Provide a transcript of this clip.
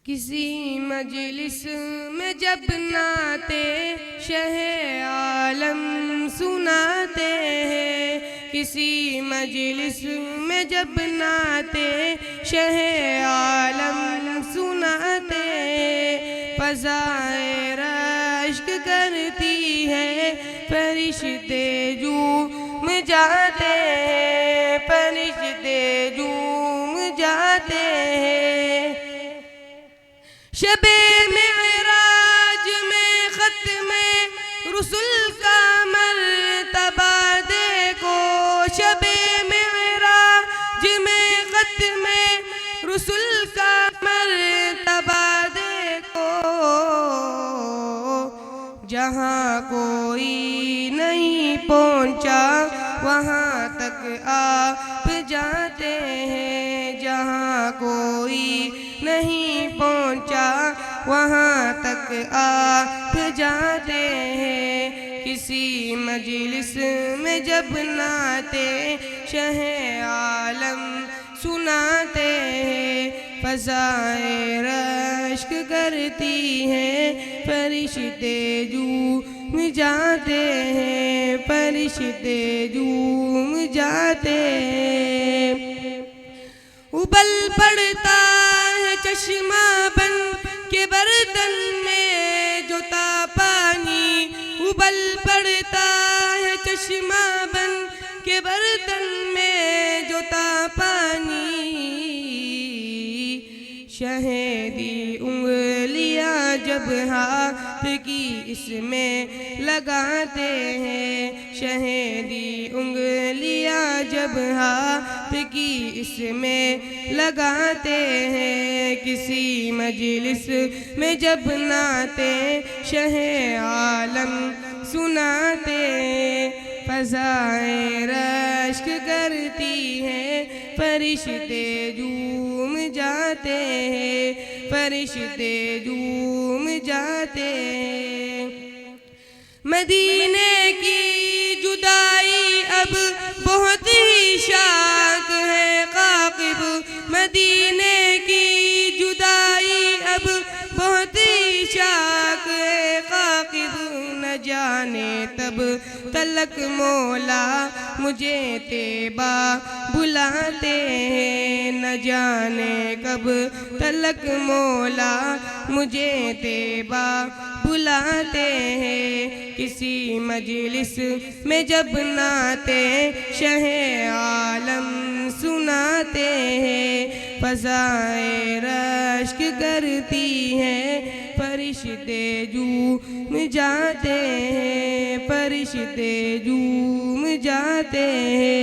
کسی مجلس میں جب نعتِ شہ عالم سناتے ہیں، کسی مجلس میں جب نعتِ شہ عالم سناتے ہیں، فضائے رشک کرتی ہے فرشتے جھوم جاتے ہیں، فرشتے جھوم جاتے ہیں۔ شب معراج میں ختم رسل کا مرتبہ دیکھو، شب معراج میں ختم رسل کا مرتبہ دیکھو، جہاں کوئی نہیں پہنچا وہاں تک آپ جاتے ہیں، جہاں کوئی نہیں پہنچا وہاں تک آپ جاتے ہیں۔ کسی مجلس میں جب نعتِ شہ عالم سناتے ہیں، فضائے رشک کرتی ہیں فرشتے جھوم جاتے ہیں، فرشتے جھوم جاتے ہیں۔ ابل پڑتا ہے چشمہ بن کے برتن میں جو تھا پانی، ابل پڑتا ہے چشمہ بن کے برتن میں جو تھا پانی، شہدی انگلیاں جب ہاتھ کی اس میں لگاتے ہیں، شہدی انگلیاں جب ہاتھ کی اس میں لگاتے ہیں، کسی مجلس میں جب نعتِ شہ عالم سناتے ہیں، فضائے رشک کرتی ہیں فرشتے جھوم جاتے ہیں، فرشتے جھوم جاتے ہیں۔ مدینے کی جدائی اب بہت ہی شاق ہے عاقب، مدینے کی جدائی اب بہت ہی شاق ہے عاقب، نہ جانے تب تلک مولا مجھے طیبہ بلاتے ہیں، نہ جانے کب تلک مولا مجھے طیبہ بلاتے ہیں۔ کسی مجلس میں جب نعتِ شہ عالم سناتے ہیں، فضائے رشک کرتی ہیں فرشتے جھوم جاتے ہیں، فرشتے جھوم جاتے ہیں۔